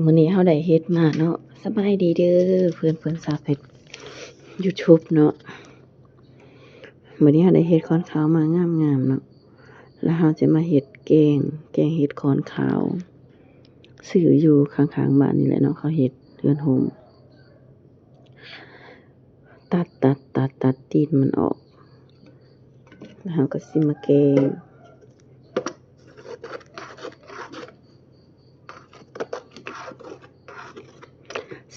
มื้อนี้เราได้เฮ็ดมาเนาะสบายดีเด้อเพื่อนๆสาวเพชร YouTube เนาะมื้อนี้เราได้เฮ็ดค้อนขาวมางามๆเนาะแล้วเราจะมาเฮ็ดแกงเฮ็ดค้อนขาวซื้ออยู่ข้างๆบ้านนี่แหละเนาะเขาเฮ็ดเรือนโฮมตัดตีนมันออกแล้วเราก็สิมาแกง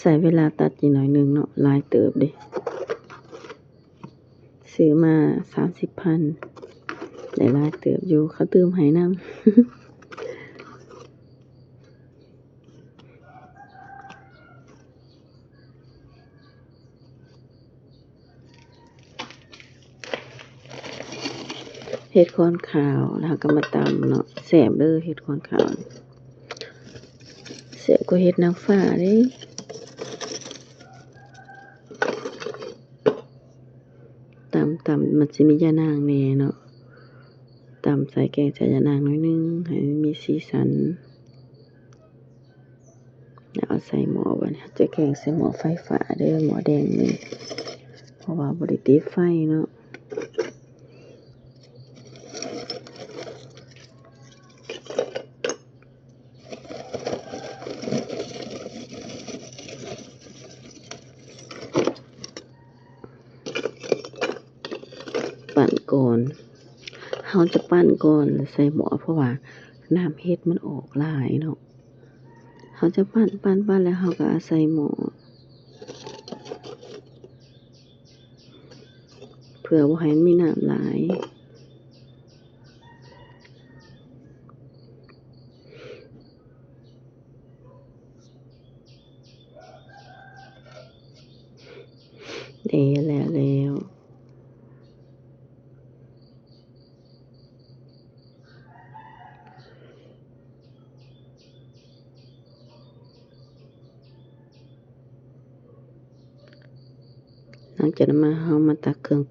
ใส่เวลาตัดอีกหน่อยนึงเนาะหลายเติบเด้ซื้อมา30,000ได้หลายเติบอยู่เขาตืมให้นำ เฮ็ดค้อนขาวแล้วก็มาตำเนาะแซ่บเด้อเฮ็ดค้อนขาวแซ่บกว่าเฮ็ดนางฟ้าเด้ตำมันสิมียะนางแหน่เนาะตำใส่แกงใส่ยะนางหน่อยนึงให้มันมีสีสันแล้วเอาใส่หม้อบัดนี้จะแกงใส่หม้อไฟฟ้าเด้อหม้อแดงนี่เพราะว่าบ่ได้ติดไฟเนาะปั่นก่อนเฮาจะปั่นก่อนใส่หม้อเพราะว่าน้ำเฮ็ดมันออกหลายเนาะเฮาจะปั่นแล้วเฮาก็เอาใส่หม้อเพื่อบ่ให้มันมีน้ำหลายแล้วหลังจากนั้นมาเฮามาตักเครื่อง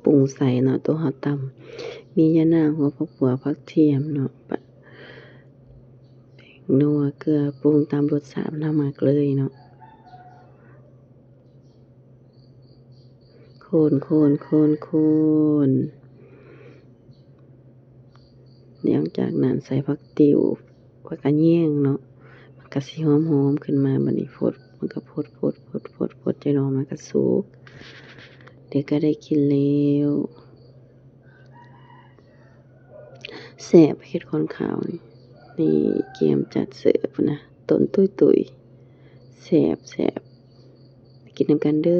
ปรุงใส่เนาะตัวเฮาตำมียะนางหัวผักบัวผักเทียมเนาะนัวเกลือปรุงตามรสชาติมันเฮามักเลยเนาะคนหลังจากนั้นใส่ผักติ๋วผักกะแยงเนาะมันก็สิหอมๆขึ้นมาบัดนี้มันก็พดจักหน่อยมันก็สุกเดี๋ยวก็ได้กินแล้วแซ่บเฮ็ดค้อนขาวนี่เกียมจัดเสิร์ฟนะต้นตุ้ยๆแซ่บกินนำกันเด้อ